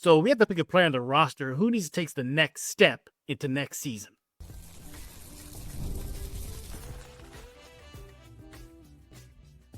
So we have to pick a player on the roster who needs to take the next step into next season.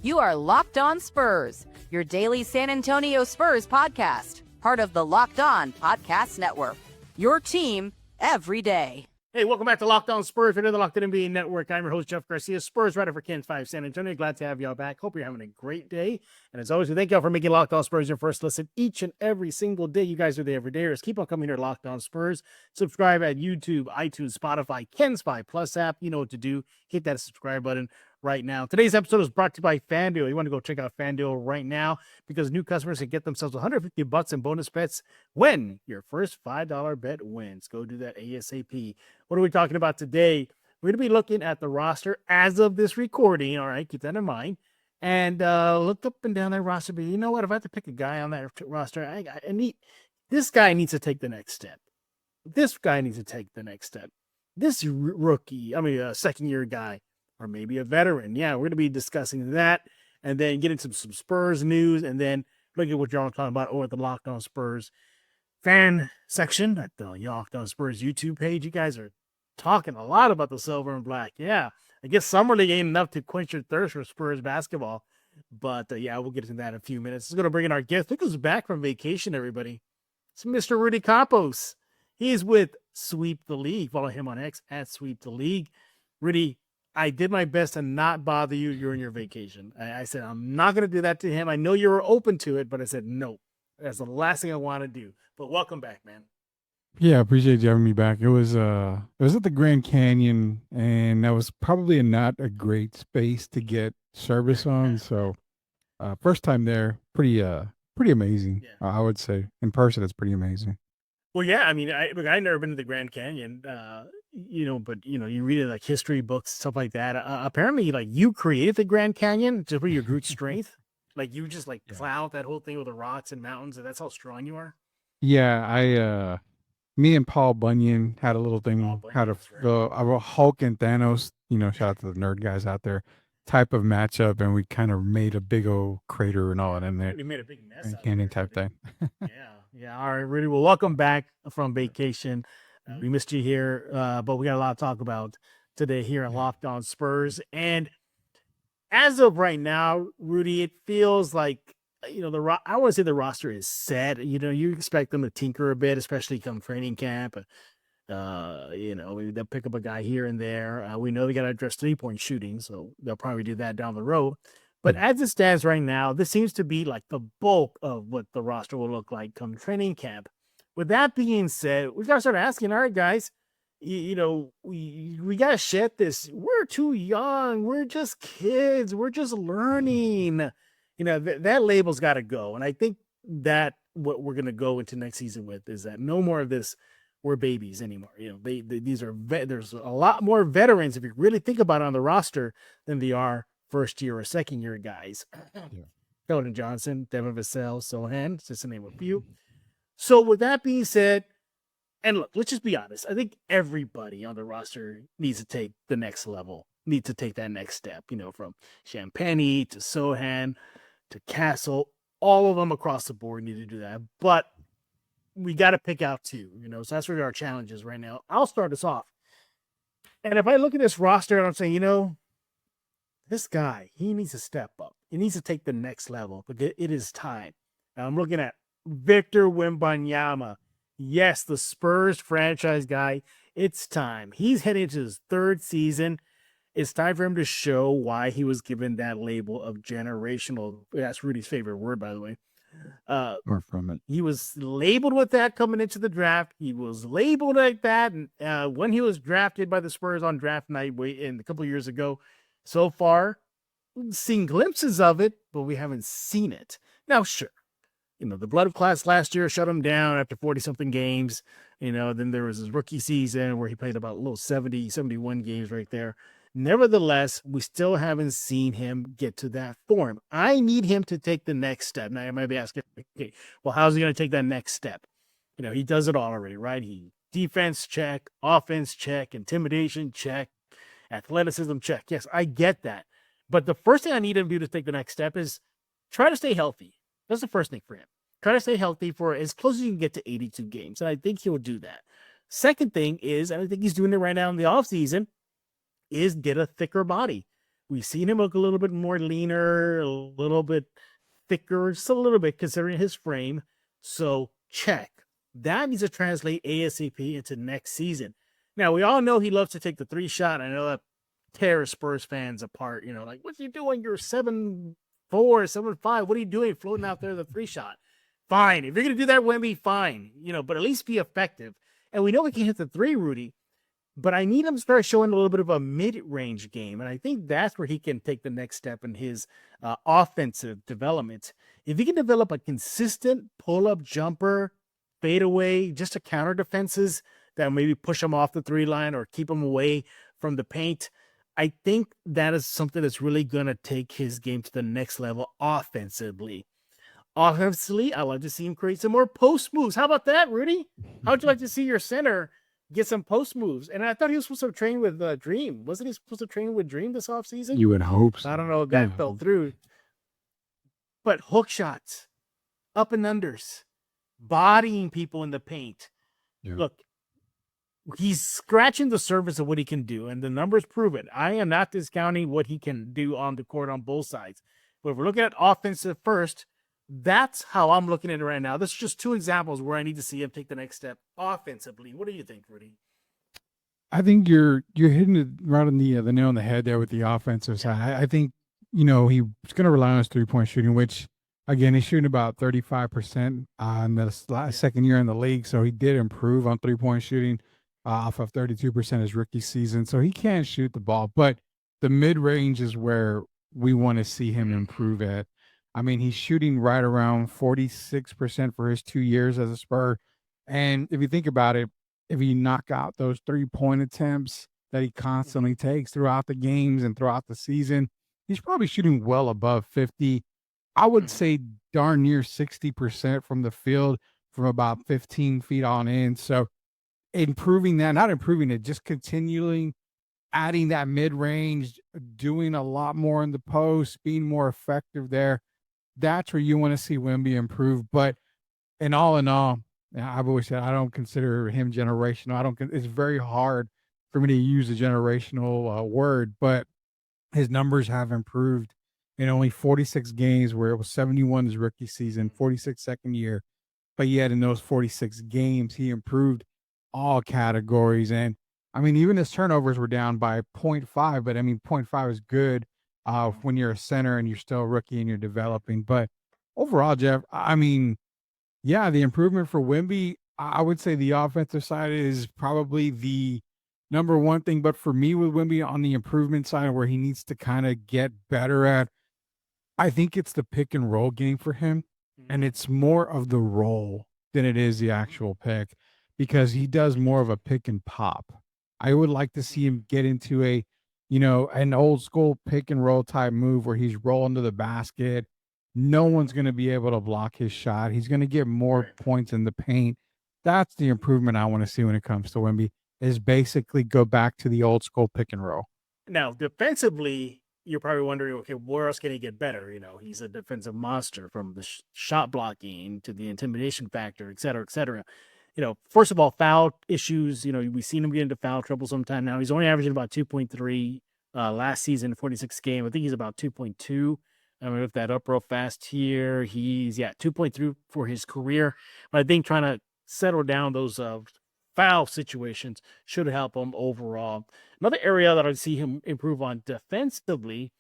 You are Locked On Spurs, your daily San Antonio Spurs podcast, part of the Locked On Podcast Network. Your team every day. Hey, welcome back to Locked On Spurs. We're in the Locked On NBA Network. I'm your host, Jeff Garcia, Spurs writer for Ken 5 San Antonio. Glad to have y'all back. Hope you're having a great day. And as always, we thank y'all for making Locked On Spurs your first listen each and every single day. You guys are there every day. Just keep on coming here to Locked On Spurs. Subscribe at YouTube, iTunes, Spotify, Ken's 5 Plus app. You know what to do. Hit that subscribe button right now. Today's episode is brought to you by FanDuel. You want to go check out FanDuel right now because new customers can get themselves $150 in bonus bets when your first $5 bet wins. Go do that ASAP. What are we talking about today? We're going to be looking at the roster as of this recording. All right, keep that in mind. And look up and down that roster. But you know what? If I have to pick a guy on that roster, this guy needs to take the next step. This guy needs to take the next step. This rookie, second-year guy, or maybe a veteran. Yeah, we're going to be discussing that and then get into some Spurs news and then look at what y'all are talking about over at the Locked On Spurs fan section at the Locked On Spurs YouTube page. You guys are talking a lot about the silver and black. Yeah, I guess summer league ain't enough to quench your thirst for Spurs basketball. But we'll get into that in a few minutes. We're going to bring in our guest. Look who's back from vacation, everybody. It's Mr. Rudy Campos. He's with Sweep the League. Follow him on X at Sweep the League. Rudy, I did my best to not bother you during your vacation. I said, I'm not going to do that to him. I know you were open to it, but I said, no, that's the last thing I want to do. But welcome back, man. Yeah, I appreciate you having me back. It was at the Grand Canyon, and that was probably not a great space to get service on. So first time there, pretty amazing. Yeah. I would say in person, it's pretty amazing. Well, yeah, I've never been to the Grand Canyon, but you read it like history books, stuff like that. Apparently, like you created the Grand Canyon just for your brute strength. Like you just plowed that whole thing with the rocks and mountains, and that's how strong you are. Yeah, me and Paul Bunyan had a little thing, a Hulk and Thanos, shout out to the nerd guys out there, type of matchup, and we kind of made a big old crater and all that in there. We made a big mess. Grand Canyon type thing. Yeah. All right, Rudy. Well, welcome back from vacation. We missed you here, but we got a lot to talk about today here at Locked On Spurs. And as of right now, Rudy, it feels like I want to say the roster is set. You expect them to tinker a bit, especially come training camp. They'll pick up a guy here and there. We know they got to address 3-point shooting, so they'll probably do that down the road. But as it stands right now, this seems to be like the bulk of what the roster will look like come training camp. With that being said, we got to start asking, all right, guys, we got to shed this. We're too young. We're just kids. We're just learning. That label's got to go. And I think that what we're going to go into next season with is that no more of this, we're babies anymore. There's a lot more veterans, if you really think about it, on the roster than they are first year or second year guys. Keldon Johnson, Devin Vassell, Sochan, just to name a few. So with that being said, and look, let's just be honest. I think everybody on the roster needs to take the next level, needs to take that next step, from Champagny to Sochan to Castle, all of them across the board need to do that. But we got to pick out two, so that's where our challenge is right now. I'll start us off. And if I look at this roster and I'm saying, this guy, he needs to step up. He needs to take the next level because it is time. Now I'm looking at Victor Wembanyama. Yes, the Spurs franchise guy. It's time. He's heading into his third season. It's time for him to show why he was given that label of generational. That's Rudy's favorite word, by the way. Or from it. He was labeled with that coming into the draft. He was labeled like that when he was drafted by the Spurs on draft night a couple of years ago. So far, we've seen glimpses of it, but we haven't seen it. Now, sure, the blood class last year shut him down after 40-something games. Then there was his rookie season where he played about a little 70, 71 games right there. Nevertheless, we still haven't seen him get to that form. I need him to take the next step. Now, I might be asking, okay, well, how's he going to take that next step? He does it all already, right? Defense check, offense check, intimidation check, athleticism check. Yes, I get that. But the first thing I need him to do to take the next step is try to stay healthy. That's the first thing for him. Try to stay healthy for as close as you can get to 82 games. And I think he'll do that. Second thing is, and I think he's doing it right now in the offseason, is get a thicker body. We've seen him look a little bit more leaner, a little bit thicker, just a little bit considering his frame. So check. That needs to translate ASAP into next season. Now, we all know he loves to take the 3-shot. I know that tears Spurs fans apart. Like, what's he doing? You're 7'4", 7'5". What are you doing floating out there the 3-shot? Fine. If you're going to do that, Wemby, fine. But at least be effective. And we know he can hit the 3, Rudy. But I need him to start showing a little bit of a mid-range game. And I think that's where he can take the next step in his offensive development. If he can develop a consistent pull-up jumper, fadeaway, just to counter defenses that maybe push him off the 3 line or keep him away from the paint, I think that is something that's really going to take his game to the next level offensively. Offensively, I like to see him create some more post moves. How about that, Rudy? How would you like to see your center get some post moves? And I thought he was supposed to train with Dream. Wasn't he supposed to train with Dream this offseason? You would hope so. I don't know if that fell through. But hook shots, up and unders, bodying people in the paint. Yeah. Look, he's scratching the surface of what he can do, and the numbers prove it. I am not discounting what he can do on the court on both sides. But if we're looking at offensive first, that's how I'm looking at it right now. This is just 2 examples where I need to see him take the next step offensively. What do you think, Rudy? I think you're hitting it right on the nail on the head there with the offensive side. I think, he's going to rely on his 3-point shooting, which, again, he's shooting about 35% on the second year in the league. So he did improve on 3-point shooting off of 32% his rookie season. So he can shoot the ball, but the mid-range is where we want to see him improve at. I mean, he's shooting right around 46% for his 2 years as a Spur. And if you think about it, if you knock out those 3-point attempts that he constantly takes throughout the games and throughout the season, he's probably shooting well above 50. I would say darn near 60% from the field from about 15 feet on in. So improving that, not improving it, just continuing adding that mid-range, doing a lot more in the post, being more effective there. That's where you want to see Wemby improve. But in all, I've always said I don't consider him generational. It's very hard for me to use a generational word, but his numbers have improved in only 46 games, where it was 71 his rookie season, 46 second year. But yet in those 46 games, he improved all categories. And I mean, even his turnovers were down by 0.5, but I mean, 0.5 is good when you're a center and you're still a rookie and you're developing. But overall, Jeff, I mean, yeah, the improvement for Wemby, I would say the offensive side is probably the number one thing. But for me with Wemby on the improvement side, where he needs to kind of get better at, I think it's the pick and roll game for him. And it's more of the roll than it is the actual pick, because he does more of a pick and pop. I would like to see him get into an old school pick and roll type move where he's rolling to the basket. No one's going to be able to block his shot. He's going to get more points in the paint. That's the improvement I want to see when it comes to Wemby, is basically go back to the old school pick and roll. Now, defensively, you're probably wondering, okay, where else can he get better? He's a defensive monster, from the shot blocking to the intimidation factor, et cetera, et cetera. First of all, foul issues, we've seen him get into foul trouble sometime now. He's only averaging about 2.3 last season, 46 game. I think he's about 2.2. I'm going to lift that up real fast here. He's 2.3 for his career. But I think trying to settle down those foul situations should help him overall. Another area that I see him improve on defensively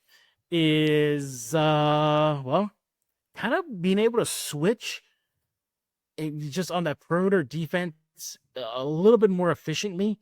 is, kind of being able to switch just on that perimeter defense a little bit more efficiently.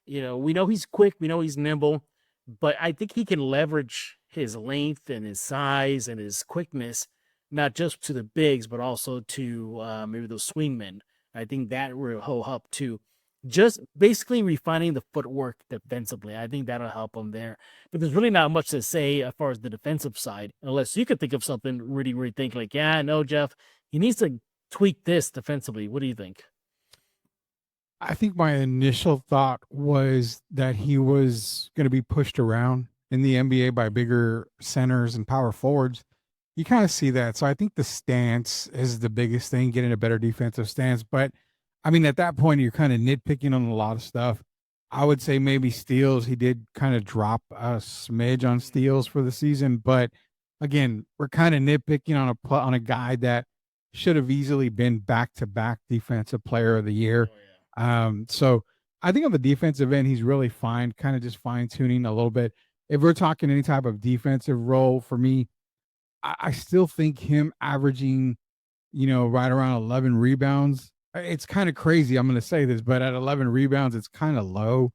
We know he's quick, we know he's nimble, but I think he can leverage his length and his size and his quickness, not just to the bigs, but also to maybe those swingmen. I think that will help too. Just basically refining the footwork defensively. I think that'll help him there. But there's really not much to say as far as the defensive side, unless you could think of something really think like, no, Jeff, he needs to tweak this defensively. What do you think? I think my initial thought was that he was going to be pushed around in the NBA by bigger centers and power forwards. you kind of see that. So I think the stance is the biggest thing, getting a better defensive stance. But I mean, at that point, you're kind of nitpicking on a lot of stuff. I would say maybe steals. He did kind of drop a smidge on steals for the season, but again, we're kind of nitpicking on on a guy that should have easily been back to back defensive player of the year. Oh, yeah. So I think on the defensive end, he's really fine, kind of just fine tuning a little bit. If we're talking any type of defensive role for me, I still think him averaging, right around 11 rebounds. It's kind of crazy. I'm going to say this, but at 11 rebounds, it's kind of low.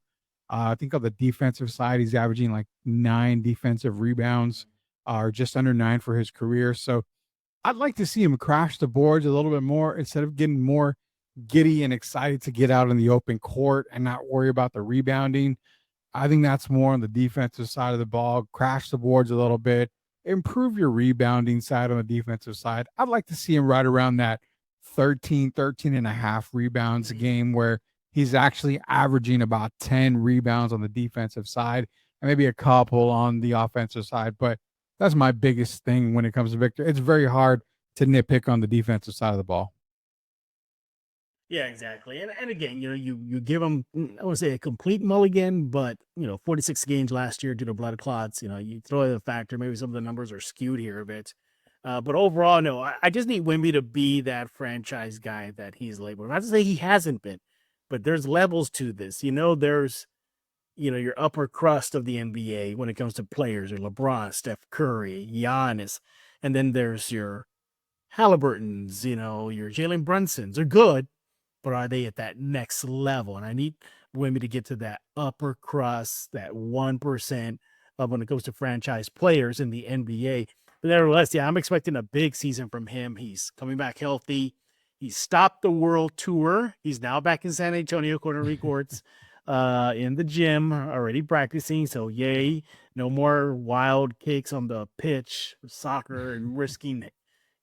I think on the defensive side, he's averaging like 9 defensive rebounds, or just under 9 for his career. So I'd like to see him crash the boards a little bit more instead of getting more giddy and excited to get out in the open court and not worry about the rebounding. I think that's more on the defensive side of the ball. Crash the boards a little bit, improve your rebounding side on the defensive side. I'd like to see him right around that 13 and a half rebounds a game, where he's actually averaging about 10 rebounds on the defensive side and maybe a couple on the offensive side. But that's my biggest thing when it comes to Victor. It's very hard to nitpick on the defensive side of the ball. Yeah, exactly. And again, you give him, I want to say a complete mulligan, but 46 games last year due to blood clots. You throw in the factor, maybe some of the numbers are skewed here a bit. But overall, no, I just need Wemby to be that franchise guy that he's labeled. Not to say he hasn't been, but there's levels to this. There's your upper crust of the NBA when it comes to players, or LeBron, Steph Curry, Giannis, and then there's your Halliburtons, your Jalen Brunsons. Are good, but are they at that next level? And I need Wemby to get to that upper crust, that 1% of when it comes to franchise players in the NBA. But nevertheless, yeah, I'm expecting a big season from him. He's coming back healthy. He stopped the world tour. He's now back in San Antonio, according to reports, in the gym, already practicing. So yay, no more wild kicks on the pitch, soccer, and risking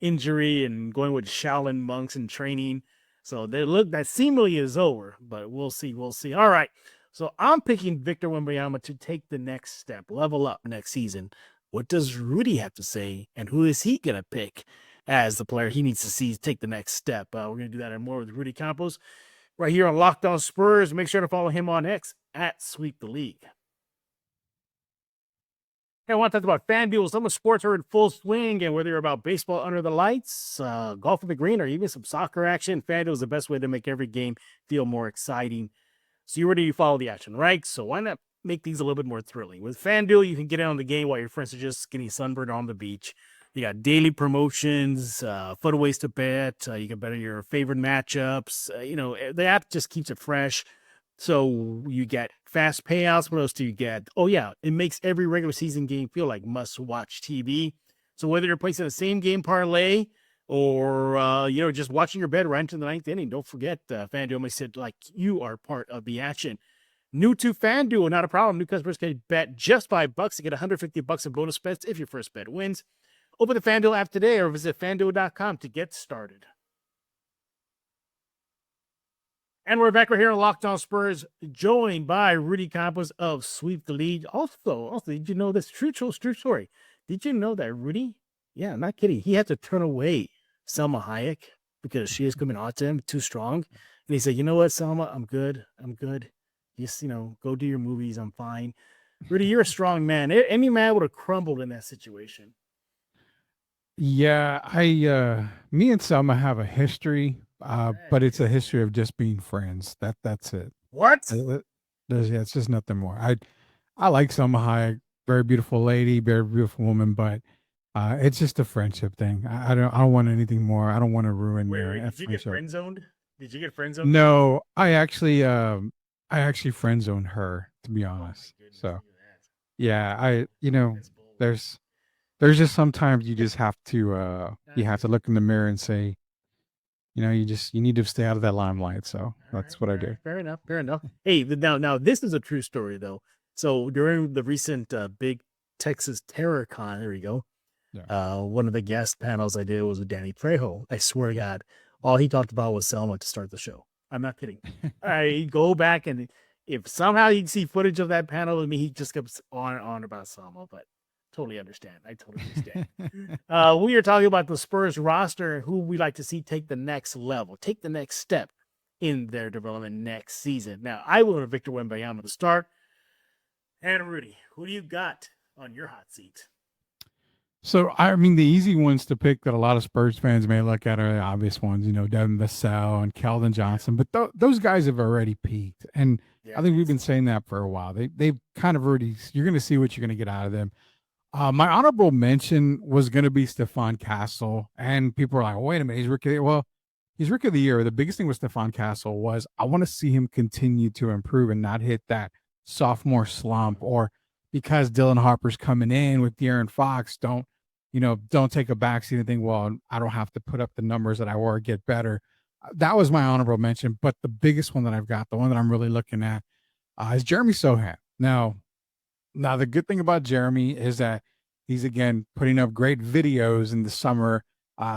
injury and going with Shaolin monks and training. So that seemingly is over, but we'll see. We'll see. All right. So I'm picking Victor Wembanyama to take the next step, level up next season. What does Rudy have to say, and who is he going to pick as the player he needs to see take the next step? We're going to do that and more with Rudy Campos right here on Locked On Spurs. Make sure to follow him on X at Sweep the League. Hey, I want to talk about FanDuel. Some sports are in full swing, and whether you're about baseball under the lights, golf in the green, or even some soccer action, FanDuel is the best way to make every game feel more exciting. So you're ready to follow the action, right? So why not make things a little bit more thrilling? With FanDuel, you can get in on the game while your friends are just getting sunburned on the beach. You got daily promotions, fun ways to bet. You can bet on your favorite matchups. The app just keeps it fresh. So you get fast payouts. What else do you get? Oh, yeah, it makes every regular season game feel like must-watch TV. So whether you're placing a same-game parlay or, just watching your bet right into the ninth inning, don't forget FanDuel makes it like you are part of the action. New to FanDuel, not a problem. New customers can bet just $5 to get $150 in bonus bets if your first bet wins. Open the FanDuel app today or visit FanDuel.com to get started. And we're back right here on Locked On Spurs, joined by Rudy Campos of Sweep the League. Also, did you know this? True story. Did you know that Rudy, yeah, not kidding, he had to turn away Selma Hayek because she is coming on to him too strong. And he said, you know what, Selma, I'm good. Just, go do your movies. I'm fine. Rudy, you're a strong man. Any man would have crumbled in that situation. Yeah, me and Selma have a history, but it's a history of just being friends. That's it. What? It's just nothing more. I like Selma Hayek, very beautiful lady, very beautiful woman, but it's just a friendship thing. I don't want anything more. I don't want to ruin Wait, their did you get friend zoned? Did you get friend zoned? No, I actually friend zoned her, to be honest. So yeah, there's just sometimes you just have to look in the mirror and say, you need to stay out of that limelight. So that's what I do. Fair enough. Hey, now this is a true story though. So during the recent big Texas Terror Con, there we go. Yeah. One of the guest panels I did was with Danny Trejo. I swear to God, all he talked about was Selma to start the show. I'm not kidding. I go back, and if somehow you can see footage of that panel with me, he just kept on and on about Selma. But Totally understand. I totally understand. We are talking about the Spurs roster, who we like to see take the next level, take the next step in their development next season. Now, I will have Victor Wembanyama to start. And Rudy, who do you got on your hot seat? So, I mean, the easy ones to pick that a lot of Spurs fans may look at are the obvious ones, Devin Vassell and Keldon Johnson. But those guys have already peaked. And Yeah, I think we've been saying that for a while. They've kind of already, you're going to see what you're going to get out of them. My honorable mention was going to be Stephon Castle. And people are like, wait a minute, he's rookie of the year. Well, he's rookie of the year. The biggest thing with Stephon Castle was I want to see him continue to improve and not hit that sophomore slump, or because Dylan Harper's coming in with De'Aaron Fox, don't take a backseat and think, well, I don't have to put up the numbers that I were, get better. That was my honorable mention. But the biggest one that I've got, the one that I'm really looking at, is Jeremy Sochan. Now, the good thing about Jeremy is that he's, again, putting up great videos in the summer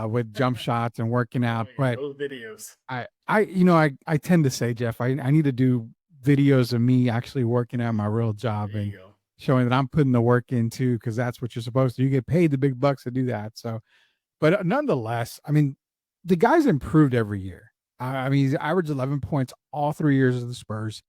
with jump shots and working out. But those videos, I tend to say, Jeff, I need to do videos of me actually working at my real job and showing that I'm putting the work in too, because that's what you're supposed to. You get paid the big bucks to do that. So, but nonetheless, I mean, the guy's improved every year. I mean, he's averaged 11 points all 3 years of the Spurs.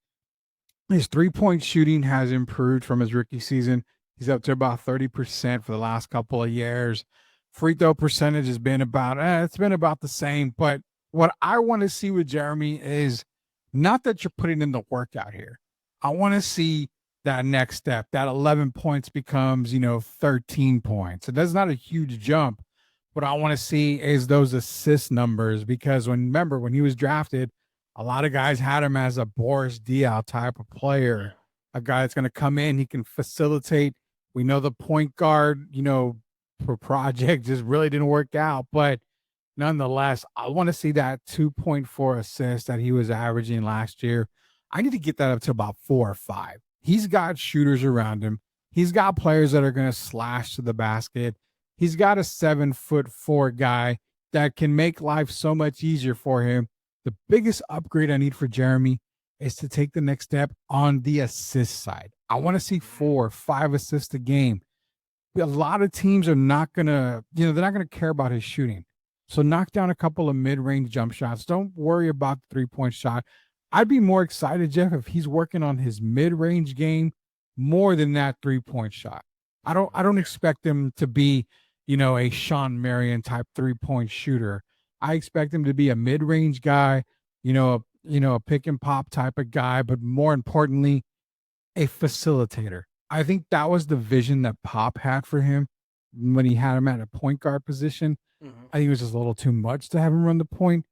His 3-point shooting has improved from his rookie season. He's up to about 30% for the last couple of years. Free throw percentage has been it's been about the same. But what I want to see with Jeremy is not that you're putting in the work out here. I want to see that next step. That 11 points becomes, 13 points. That's not a huge jump. What I want to see is those assist numbers, because remember when he was drafted, a lot of guys had him as a Boris Diaw type of player, a guy that's going to come in, he can facilitate. We know the point guard, for project just really didn't work out, but nonetheless, I want to see that 2.4 assists that he was averaging last year. I need to get that up to about 4 or 5. He's got shooters around him. He's got players that are going to slash to the basket. He's got a 7'4" guy that can make life so much easier for him. The biggest upgrade I need for Jeremy is to take the next step on the assist side. I want to see 4 or 5 assists a game. A lot of teams are not going to, they're not going to care about his shooting. So knock down a couple of mid-range jump shots. Don't worry about the 3-point shot. I'd be more excited, Jeff, if he's working on his mid-range game more than that 3-point shot. I don't expect him to be, a Sean Marion type 3-point shooter. I expect him to be a mid-range guy, a pick and pop type of guy, but more importantly, a facilitator. I think that was the vision that Pop had for him when he had him at a point guard position. Mm-hmm. I think it was just a little too much to have him run the point,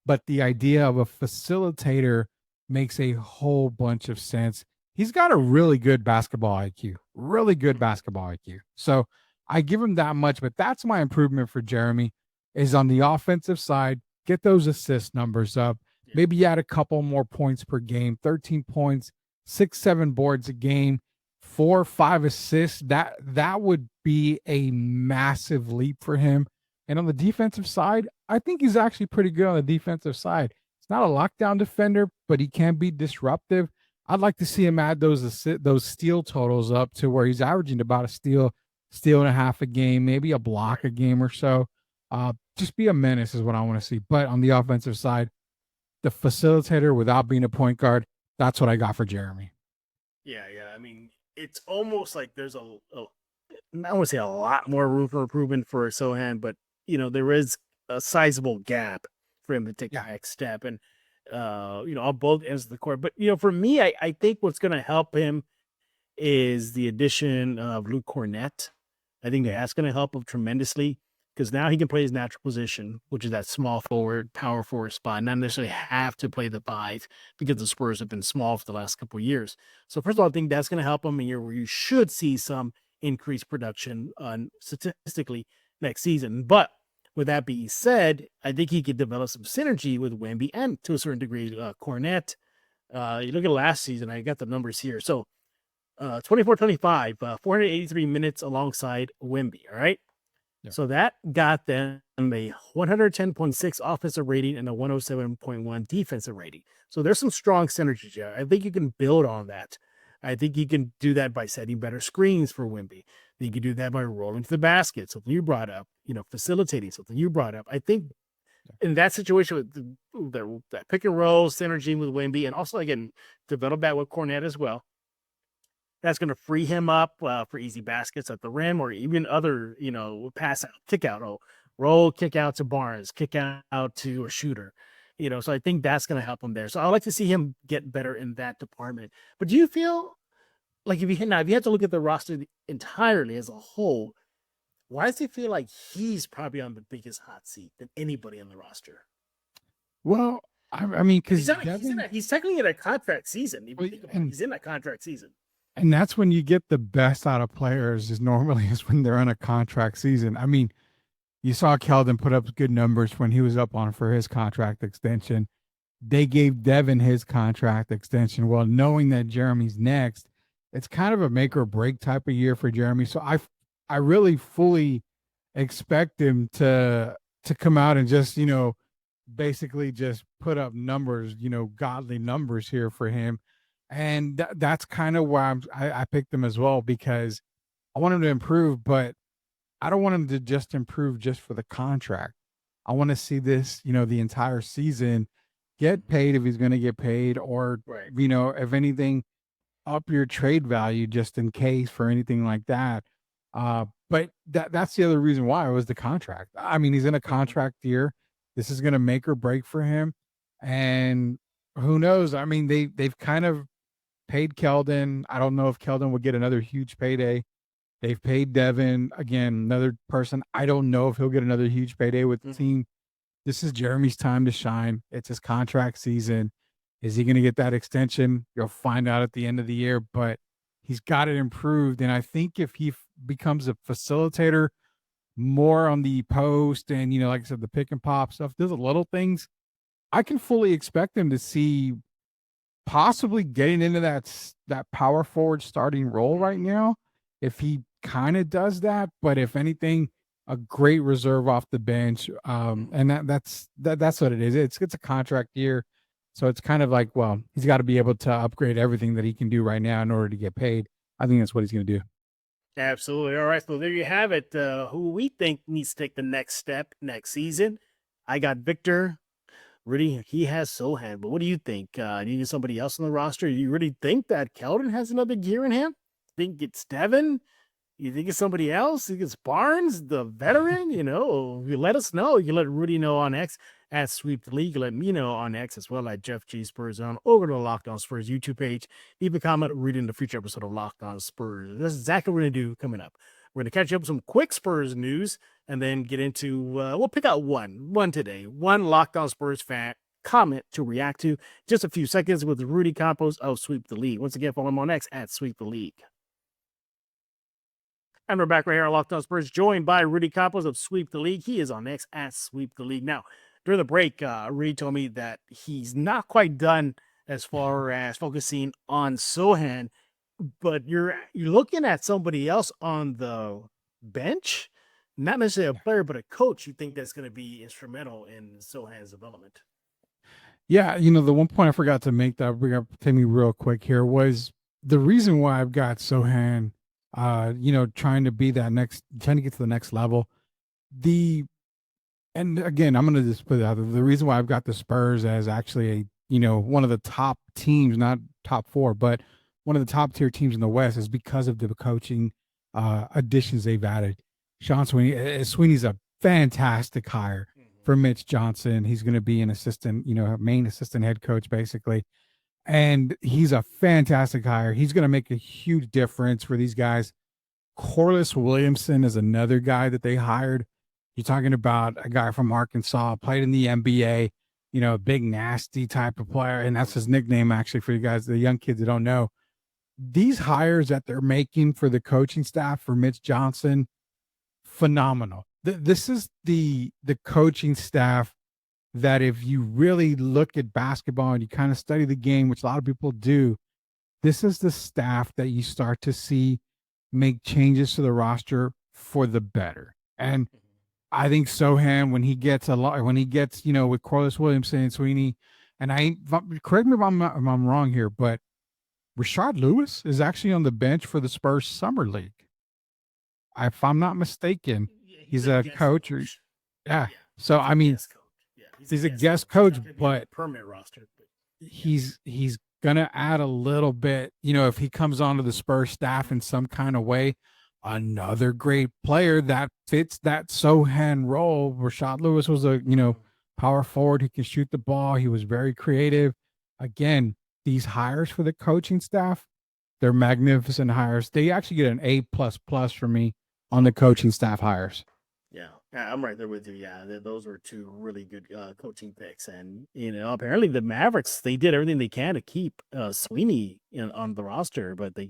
but the idea of a facilitator makes a whole bunch of sense. He's got a really good basketball IQ, So I give him that much, but that's my improvement for Jeremy is on the offensive side, get those assist numbers up, maybe add a couple more points per game, 13 points, 6-7 boards a game, 4 or 5 assists. That would be a massive leap for him. And on the defensive side, I think he's actually pretty good on the defensive side. He's not a lockdown defender, but he can be disruptive. I'd like to see him add those steal totals up to where he's averaging about a steal and a half a game, maybe a block a game or so. Just be a menace is what I want to see. But on the offensive side, the facilitator without being a point guard, that's what I got for Jeremy. Yeah. I mean, it's almost like there's I don't want to say a lot more room for improvement for Sochan, but there is a sizable gap for him to take the next step, and on both ends of the court. But for me, I think what's going to help him is the addition of Luke Kornet. I think that's going to help him tremendously, because now he can play his natural position, which is that small forward, power forward spot, not necessarily have to play the 5, because the Spurs have been small for the last couple of years. So first of all, I think that's going to help him, and you should see some increased production statistically next season. But with that being said, I think he could develop some synergy with Wemby and to a certain degree Kornet. You look at last season, I got the numbers here. So 24-25, 483 minutes alongside Wemby, all right? Yeah. So that got them a 110.6 offensive rating and a 107.1 defensive rating. So there's some strong synergy there. I think you can build on that. I think you can do that by setting better screens for Wemby. You can do that by rolling to the basket, something you brought up, facilitating, something you brought up. I think in that situation with that pick and roll synergy with Wemby, and also, again, develop that with Kornet as well, that's going to free him up for easy baskets at the rim or even other, pass out, kick out, roll, kick out to Barnes, kick out to a shooter. So I think that's going to help him there. So I'd like to see him get better in that department. But do you feel like if you had to look at the roster entirely as a whole, why does it feel like he's probably on the biggest hot seat than anybody on the roster? Well, I mean, because he's technically in a contract season. He's in that contract season. And that's when you get the best out of players is when they're on a contract season. I mean, you saw Keldon put up good numbers when he was up on for his contract extension. They gave Devin his contract extension. Well, knowing that Jeremy's next, it's kind of a make or break type of year for Jeremy. So I really fully expect him to come out and just, basically just put up numbers, godly numbers here for him. And that's kind of why I picked him as well, because I want him to improve, but I don't want him to just improve just for the contract. I want to see this, the entire season, get paid if he's going to get paid, or, right, if anything, up your trade value just in case for anything like that. But that's the other reason why it was the contract. I mean, he's in a contract year. This is going to make or break for him. And who knows? I mean, they've kind of paid Keldon. I don't know if Keldon will get another huge payday. They've paid Devin, again, another person. I don't know if he'll get another huge payday with the team. This is Jeremy's time to shine. It's his contract season. Is he going to get that extension? You'll find out at the end of the year, but he's got it improved. And I think if he becomes a facilitator more on the post and, like I said, the pick and pop stuff, there's little things, I can fully expect him to see possibly getting into that power forward starting role right now. If he kind of does that, but if anything, a great reserve off the bench. And that's what it is. It's a contract year. So it's kind of like, well, he's got to be able to upgrade everything that he can do right now in order to get paid. I think that's what he's going to do. Absolutely. All right. So there you have it. Who we think needs to take the next step next season. I got Victor. Rudy, he has Sochan. But what do you think? Do you need somebody else on the roster? Do you really think that Keldon has another gear in him? Think it's Devin? You think it's somebody else? You think it's Barnes, the veteran? You let us know. You let Rudy know on X at Sweep the League. Let me know on X as well at Jeff G Spurs on over to the Locked On Spurs YouTube page. Leave a comment reading the future episode of Locked On Spurs. That's exactly what we're going to do coming up. We're going to catch up with some quick Spurs news and then get into, we'll pick out one today. One Locked On Spurs fan comment to react to. Just a few seconds with Rudy Campos of Sweep the League. Once again, follow him on X at Sweep the League. And we're back right here on Locked On Spurs, joined by Rudy Campos of Sweep the League. He is on X at Sweep the League. Now, during the break, Rudy told me that he's not quite done as far as focusing on Sochan, but you're looking at somebody else on the bench, not necessarily a player, but a coach. You think that's going to be instrumental in Sochan's development? Yeah, the one point I forgot to make that bring up to me real quick here was the reason why I've got Sochan trying to get to the next level. And again, I'm going to just put it out there. The reason why I've got the Spurs as actually one of the top teams, not top four, but one of the top tier teams in the West is because of the coaching additions they've added. Sean Sweeney, Sweeney's a fantastic hire for Mitch Johnson. He's going to be an assistant, main assistant head coach basically. And he's a fantastic hire. He's going to make a huge difference for these guys. Corliss Williamson is another guy that they hired. You're talking about a guy from Arkansas, played in the NBA, a big nasty type of player. And that's his nickname actually for you guys, the young kids that don't know. These hires that they're making for the coaching staff for Mitch Johnson, phenomenal. This is the coaching staff that if you really look at basketball and you kind of study the game, which a lot of people do, this is the staff that you start to see make changes to the roster for the better. And I think Sochan, when he gets with Corliss Williamson and Sweeney, and correct me if I'm wrong here, but Rashard Lewis is actually on the bench for the Spurs Summer League. if I'm not mistaken, Yeah, he's a guest coach. Or, yeah. Yeah, So I mean, guest coach. Yeah, he's a guest coach, He's not gonna be on the but permanent roster. But he's gonna add a little bit. If he comes onto the Spurs staff in some kind of way, another great player that fits that Sochan role. Rashad Lewis was a power forward. He can shoot the ball. He was very creative. Again, these hires for the coaching staff, they're magnificent hires. They actually get an A++ for me on the coaching staff hires. yeah, I'm right there with you. Yeah, those were two really good coaching picks, and apparently the Mavericks, they did everything they can to keep Sweeney on the roster, but they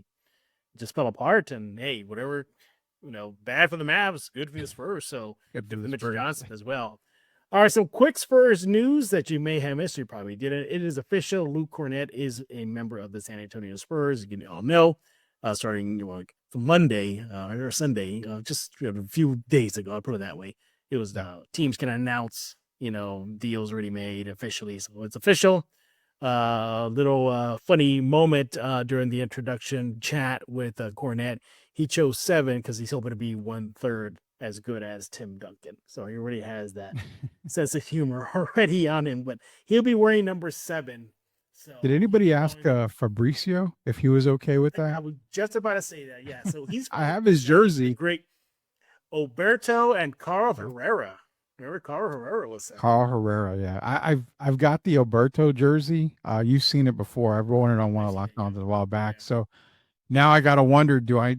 just fell apart. And hey, whatever, bad for the Mavs, good for the Spurs. So Good for the Mitch Spurs. Johnson as well. All right, some quick Spurs news that you may have missed. You probably didn't. It is official. Luke Kornet is a member of the San Antonio Spurs. You all know, starting from Monday or Sunday, just a few days ago. I'll put it that way. It was teams can announce, deals already made officially, so it's official. Little funny moment during the introduction chat with Kornet. He chose 7 because he's hoping to be 1/3 as good as Tim Duncan. So he already has that sense of humor already on him, but he'll be wearing number 7. So Did anybody ask Fabricio if he was okay with I that? was just about to say that. Yeah. So he's I have his jersey. Great. Oberto and Carl Herrera. Remember Carl Herrera was there. Carl Herrera, yeah. I've got the Alberto jersey. You've seen it before. I've worn it on one of Lockdowns a while back. Yeah. So now I gotta wonder, do I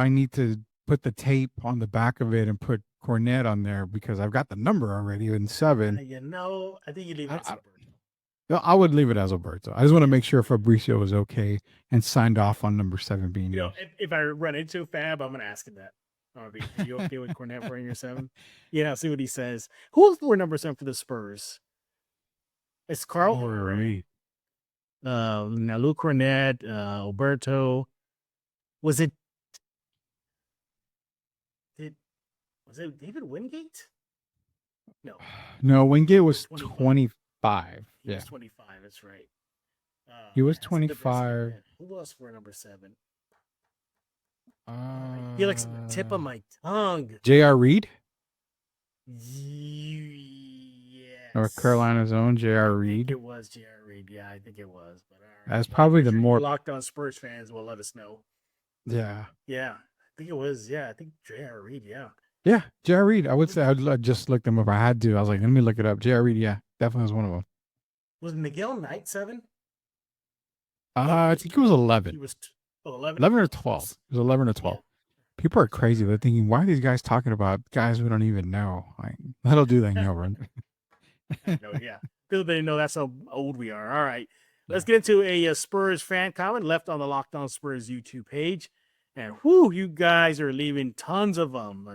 need to put the tape on the back of it and put Kornet on there because I've got the number already in 7. I think you leave it as Alberto. I would leave it as Alberto. I just want to make sure Fabricio was okay and signed off on number 7 being used. If I run into Fab, I'm gonna ask him that. Are you okay with Kornet wearing your 7? Yeah, see what he says. Who else wore number 7 for the Spurs? It's Carl. Right. Now Luke Kornet, Alberto. Was it David Wingate? No, Wingate was 25. 25. He Yeah. was 25. That's right. He was that's the best 25. man. Who else wore number 7? He likes the tip of my tongue. J.R. Reed? Yes. North Carolina's own J.R. I think Reed. it was J.R. Reed. Yeah, I think it was. But all right. That's probably the more. Locked on Spurs fans will let us know. Yeah. Yeah, I think it was. Yeah, I think J.R. Reed. Yeah. Yeah, J.R. Reed. I would say I just looked him up. I had to. I was like, let me look it up. J.R. Reed. Yeah, definitely was one of them. Was Miguel Knight 7? I think it was 11. He was 11. 11 or 12. It was 11 or 12. People are crazy. They're thinking, why are these guys talking about guys we don't even know? Like, that'll do that, Run. No, yeah. People didn't know that's how old we are. All right. Let's get into a Spurs fan comment left on the Locked On Spurs YouTube page. And whoo, you guys are leaving tons of them.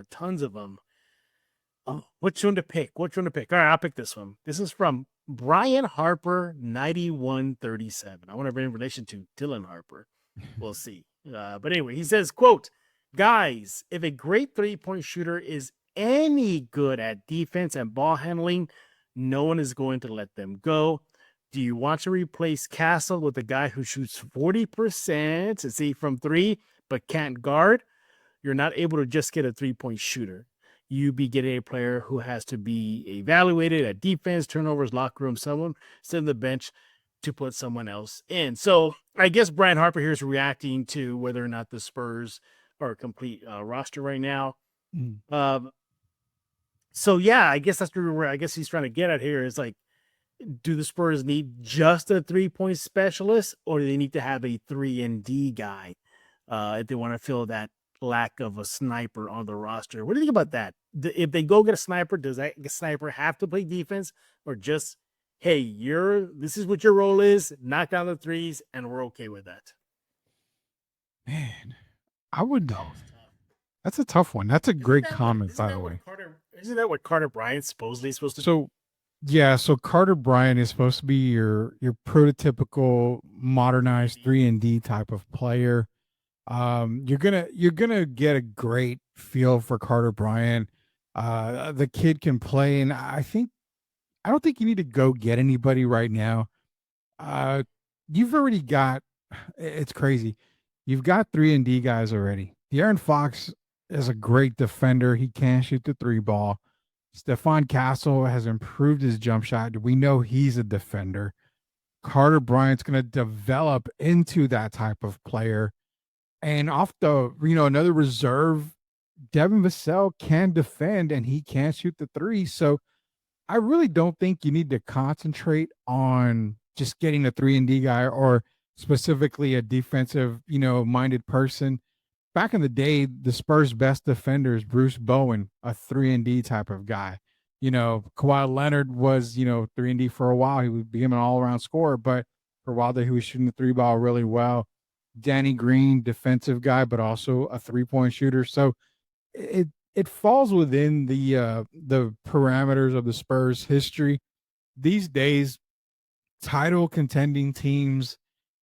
Oh, which one to pick? All right, I'll pick this one. This is from Brian Harper, 9137. I wonder if in relation to Dylan Harper. We'll see. But anyway, he says, quote, guys, if a great three-point shooter is any good at defense and ball handling, no one is going to let them go. Do you want to replace Castle with a guy who shoots 40% from 3 but can't guard? You're not able to just get a three-point shooter. You be getting a player who has to be evaluated at defense, turnovers, locker room, someone sit on the bench to put someone else in. So I guess Brian Harper here is reacting to whether or not the Spurs are a complete roster right now. So yeah, I guess that's where I guess he's trying to get at here is like, do the Spurs need just a 3-point specialist, or do they need to have a 3-and-D guy if they want to fill that lack of a sniper on the roster? What do you think about that? If they go get a sniper, does that sniper have to play defense, or just, hey, this is what your role is, knock down the threes, and we're okay with that? Man, I would. That's a tough one. That's a great comment, by the way. Isn't that what Carter Bryant supposedly is supposed to do? So, yeah, so Carter Bryant is supposed to be your prototypical modernized 3-and-D type of player. You're gonna get a great feel for Carter Bryant. The kid can play, and I don't think you need to go get anybody right now. You've already got. It's crazy. You've got 3-and-D guys already. De'Aaron Fox is a great defender. He can shoot the three ball. Stephon Castle has improved his jump shot. We know he's a defender. Carter Bryant's going to develop into that type of player. And off the, another reserve, Devin Vassell can defend and he can shoot the three. So I really don't think you need to concentrate on just getting a 3-and-D guy or specifically a defensive, minded person. Back in the day, the Spurs' best defender is Bruce Bowen, a 3-and-D type of guy. Kawhi Leonard was, 3-and-D for a while. He became an all-around scorer, but for a while there, he was shooting the three ball really well. Danny Green, defensive guy, but also a three-point shooter. So it falls within the parameters of the Spurs' history. These days, title contending teams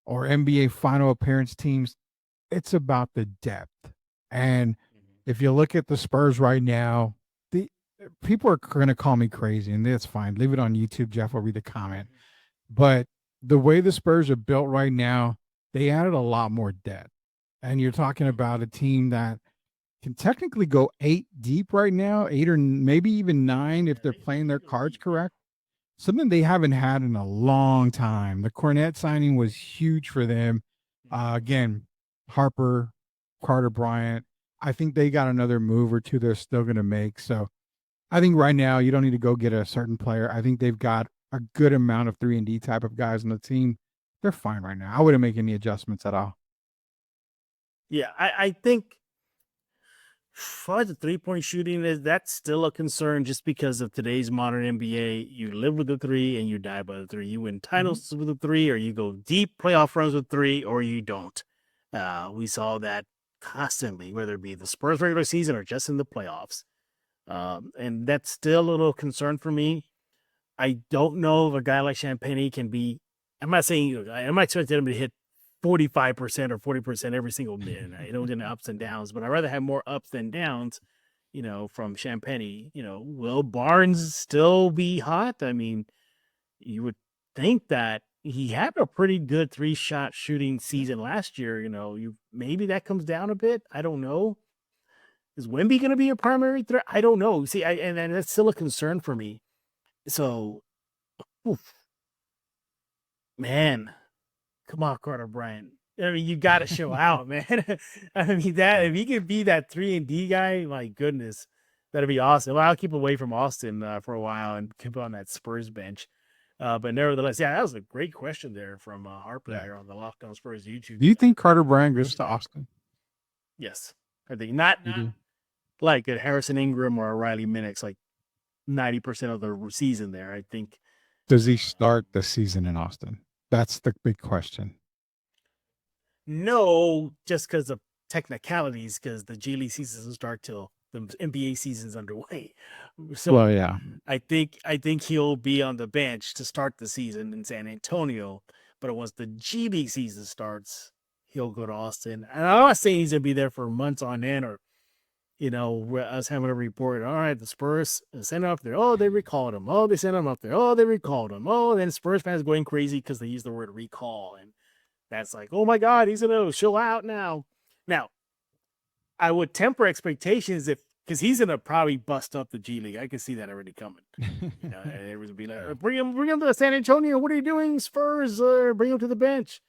or NBA final appearance teams, it's about the depth. And if you look at the Spurs right now, the people are going to call me crazy, and that's fine. Leave it on YouTube. Jeff will read the comment. But the way the Spurs are built right now, they added a lot more depth. And you're talking about a team that can technically go 8 deep right now, 8 or maybe even 9 if they're playing their cards correct. Something they haven't had in a long time. The Kornet signing was huge for them. Again, Harper, Carter Bryant. I think they got another move or two they're still going to make. So I think right now you don't need to go get a certain player. I think they've got a good amount of 3-and-D type of guys on the team. They're fine right now. I wouldn't make any adjustments at all. Yeah, I think for the 3-point shooting, that's still a concern just because of today's modern NBA. You live with the 3 and you die by the 3. You win titles with the 3, or you go deep playoff runs with 3, or you don't. We saw that constantly, whether it be the Spurs regular season or just in the playoffs. And that's still a little concern for me. I don't know if a guy like Champagne can be, I'm not expecting him to hit 45% or 40% every single minute. I don't get the ups and downs, but I'd rather have more ups than downs, from Champagne. Will Barnes still be hot? I mean, you would think that he had a pretty good 3-shot shooting season last year. Maybe that comes down a bit. I don't know. Is Wemby going to be a primary threat? I don't know. See, and that's still a concern for me. So, man, come on, Carter Bryant. I mean, you got to show out, man. I mean, that if he could be that 3-and-D guy, my goodness, that'd be awesome. Well, I'll keep away from Austin for a while and keep on that Spurs bench. But nevertheless, yeah, that was a great question there from Harper here on the Locked On Spurs YouTube. Do you think Carter Bryant goes to Austin? Yes, I think not like a Harrison Ingram or a Riley Minix, like 90% of the season there. I think. Does he start the season in Austin? That's the big question. No, just because of technicalities, because the G League season doesn't start till the NBA season's underway. So well, yeah, I think he'll be on the bench to start the season in San Antonio. But once the G League season starts, he'll go to Austin. And I'm not saying he's gonna be there for months on end, or us having a report. All right, the Spurs sent him up there. Oh, they recalled him. Oh, they sent him up there. Oh, they recalled him. Oh, then Spurs fans going crazy because they use the word recall, and that's like, oh my God, he's gonna chill out now. Now, I would temper expectations because he's gonna probably bust up the G League. I can see that already coming. And it would be like, bring him to San Antonio. What are you doing, Spurs? Bring him to the bench.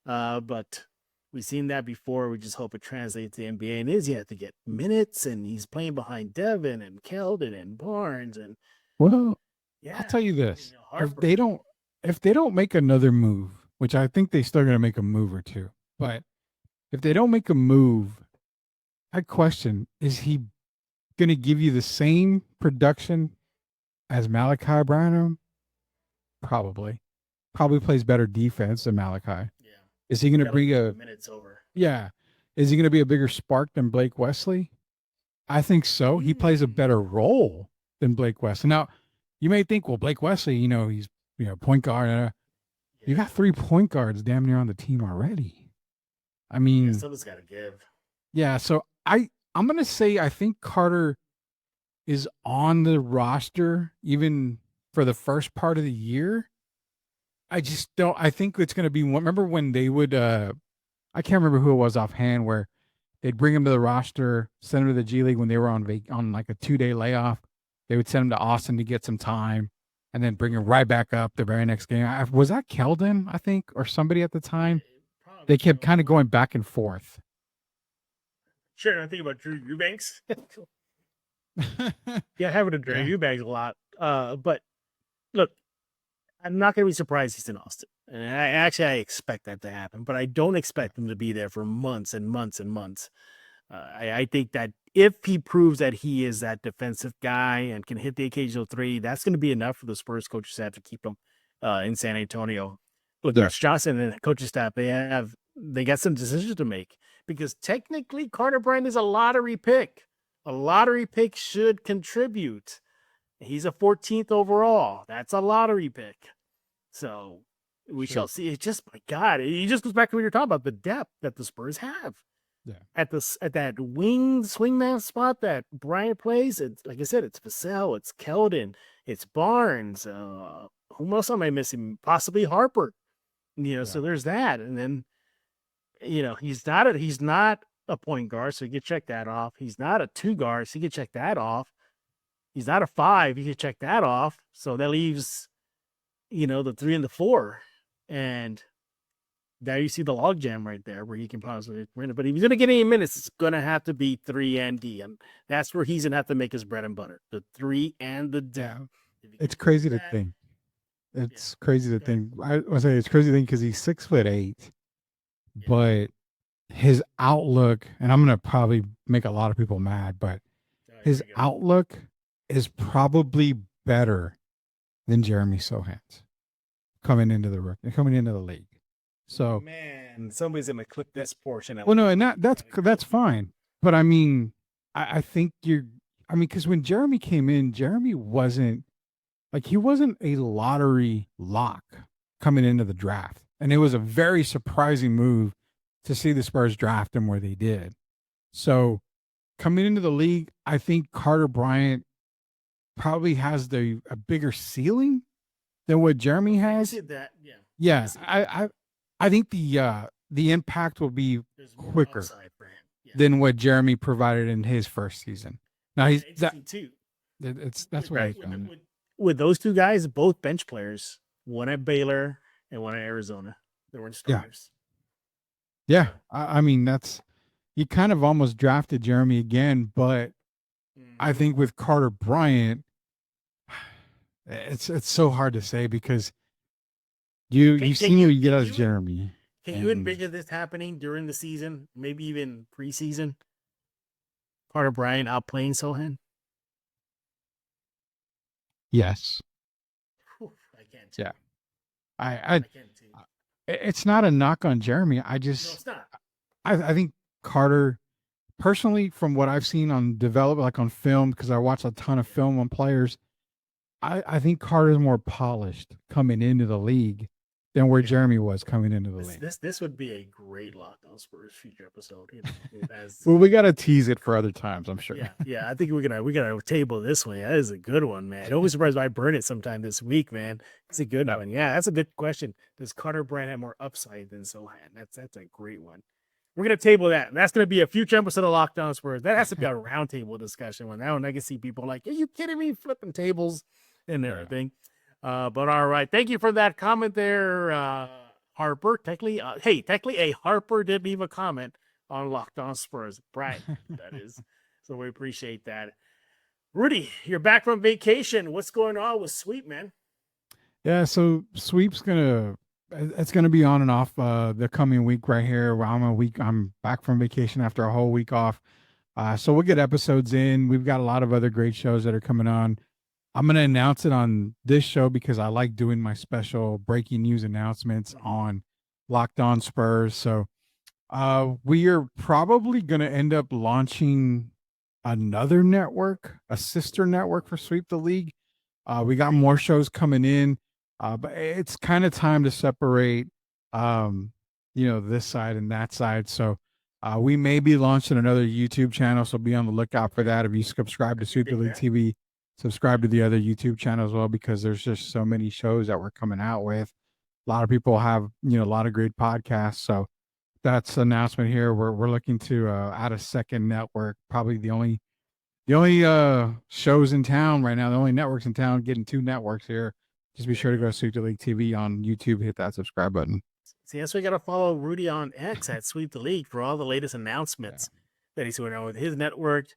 But we've seen that before. We just hope it translates to the NBA. And you have to get minutes, and he's playing behind Devin and Keldon and Barnes. And well, yeah, I'll tell you this: if they don't make another move, which I think they still going to make a move or two, but if they don't make a move, I question: is he going to give you the same production as Malachi Branham? Probably plays better defense than Malachi. Is he going to bring minutes over? Yeah. Is he going to be a bigger spark than Blake Wesley? I think so. He plays a better role than Blake Wesley. Now, you may think, well, Blake Wesley, he's point guard. You got 3 point guards damn near on the team already. I mean, something's got to give. Yeah. So I'm going to say I think Carter is on the roster even for the first part of the year. I just don't. I think it's going to be. Remember when they would? I can't remember who it was offhand. Where they'd bring him to the roster, send him to the G League when they were on like a 2-day layoff. They would send him to Austin to get some time, and then bring him right back up the very next game. Was that Keldon, I think, or somebody at the time? They kept kind of going back and forth. Sure, I think about Drew Eubanks. Yeah, I have it to Drew Eubanks a lot. But look, I'm not going to be surprised he's in Austin. And I expect that to happen, but I don't expect him to be there for months and months and months. I think that if he proves that he is that defensive guy and can hit the occasional three, that's going to be enough for the Spurs coaching staff to keep him in San Antonio. Look, Coach Johnson and the coaching staff, they got some decisions to make, because technically Carter Bryant is a lottery pick. A lottery pick should contribute. He's a 14th overall. That's a lottery pick. So we shall see. It's just, my God, it just goes back to what you're talking about, the depth that the Spurs have. Yeah. At that wing swingman spot that Bryant plays, it's like I said, it's Vassell, it's Keldon, it's Barnes. Who else am I missing? Possibly Harper. So there's that. And then, he's not a point guard, so you can check that off. He's not a 2 guard, so you can check that off. He's not a 5, you can check that off. So that leaves, the 3 and the 4. And there you see the logjam right there where he can possibly win it. But if he's going to get any minutes, it's going to have to be 3 and D. And that's where he's going to have to make his bread and butter. The 3 and the D. Yeah. It's crazy to think. It's crazy to think. I would say it's crazy to think because he's 6'8", but his outlook, and I'm going to probably make a lot of people mad, but his outlook is probably better than Jeremy Sochan's coming into the league. So, man, somebody's gonna clip this portion. Well, no, and that's fine. But I mean, I think because when Jeremy came in, Jeremy wasn't a lottery lock coming into the draft, and it was a very surprising move to see the Spurs draft him where they did. So, coming into the league, I think Carter Bryant probably has a bigger ceiling than what Jeremy has. I see that, yeah. I think the impact will be quicker than what Jeremy provided in his first season. Now that's what I found. With those 2 guys, both bench players, one at Baylor and one at Arizona. They weren't starters. Yeah. I mean, you kind of almost drafted Jeremy again, but I think with Carter Bryant, it's so hard to say because you've seen what you get out of Jeremy. Can you envision this happening during the season, maybe even preseason? Carter Bryant outplaying Sochan? Yes. Whew, I can't. Yeah. I can't. It's not a knock on Jeremy. No, it's not. I think Carter, personally, from what I've seen on like on film, because I watch a ton of film on players, I think Carter's more polished coming into the league than where Jeremy was coming into the league. This would be a great Locked On Spurs future episode. Well, we got to tease it for other times, I'm sure. Yeah. I think we gotta table this one. That is a good one, man. Don't be surprised if I burn it sometime this week, man. It's a good one. Yeah, that's a good question. Does Carter Bryant have more upside than Sochan? That's a great one. We're gonna table that. That's gonna be a future episode of Locked On Spurs. That has to be a roundtable discussion one. I can see people like, are you kidding me? Flipping tables and everything. But all right. Thank you for that comment there, Harper. Technically, a Harper did leave a comment on Locked On Spurs. Brian, that is. So we appreciate that. Rudy, you're back from vacation. What's going on with Sweep, man? Yeah, so Sweep's it's gonna be on and off the coming week right here. I'm back from vacation after a whole week off. So we'll get episodes in. We've got a lot of other great shows that are coming on. I'm going to announce it on this show because I like doing my special breaking news announcements on Locked On Spurs. So we are probably going to end up launching another network, a sister network for Sweep the League. We got more shows coming in, but it's kind of time to separate, this side and that side. So we may be launching another YouTube channel, so be on the lookout for that. If you subscribe to Sweep the League TV, subscribe to the other YouTube channel as well, because there's just so many shows that we're coming out with. A lot of people have, a lot of great podcasts. So that's announcement here. We're looking to add a second network. Probably the only shows in town right now. The only networks in town getting 2 networks here. Just be sure to go to Sweep the League TV on YouTube. Hit that subscribe button. See, that's why you got to follow Rudy on X at Sweep the League for all the latest announcements that he's doing on with his network.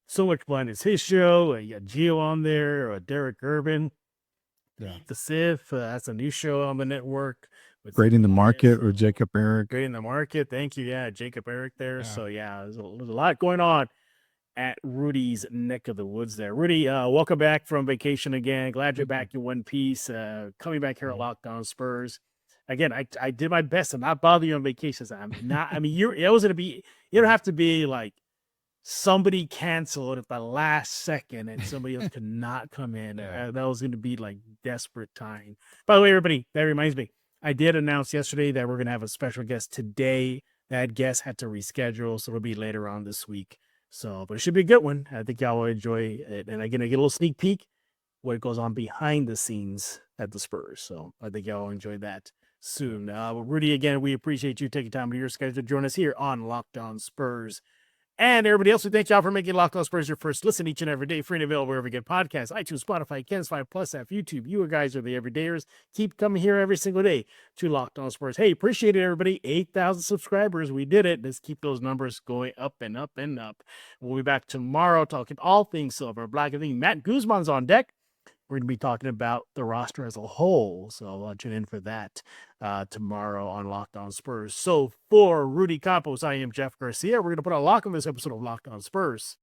So Much Fun is his show. You got Gio on there, Derek Urban. Yeah. The Sith, that's a new show on the network. Grading the Market with Jacob Eric. Grading the Market. Thank you. Yeah, Jacob Eric there. Yeah. So, yeah, there's a lot going on at Rudy's neck of the woods there. Rudy, welcome back from vacation again. Glad you're back in one piece. Coming back here at Lockdown Spurs. Again, I did my best to not bother you on vacations. I'm not, I mean, you don't have to be like somebody canceled at the last second and somebody else could not come in. That was going to be like desperate time. By the way, everybody, that reminds me, I did announce yesterday that we're going to have a special guest today. That guest had to reschedule, so it'll be later on this week. So, but it should be a good one. I think y'all will enjoy it. And again, I get a little sneak peek what goes on behind the scenes at the Spurs. So I think y'all will enjoy that soon. Rudy, again, we appreciate you taking time out of your schedule to join us here on Locked On Spurs. And everybody else, we thank y'all for making Locked On Spurs your first listen each and every day. Free and available wherever you get podcasts, iTunes, Spotify, Ken's 5 Plus app, YouTube. You guys are the everydayers. Keep coming here every single day to Locked On Spurs. Hey, appreciate it, everybody. 8,000 subscribers. We did it. Let's keep those numbers going up and up and up. We'll be back tomorrow talking all things silver, black, and thing. Matt Guzman's on deck. We're going to be talking about the roster as a whole. So tune in for that tomorrow on Locked On Spurs. So for Rudy Campos, I am Jeff Garcia. We're going to put a lock on this episode of Locked On Spurs.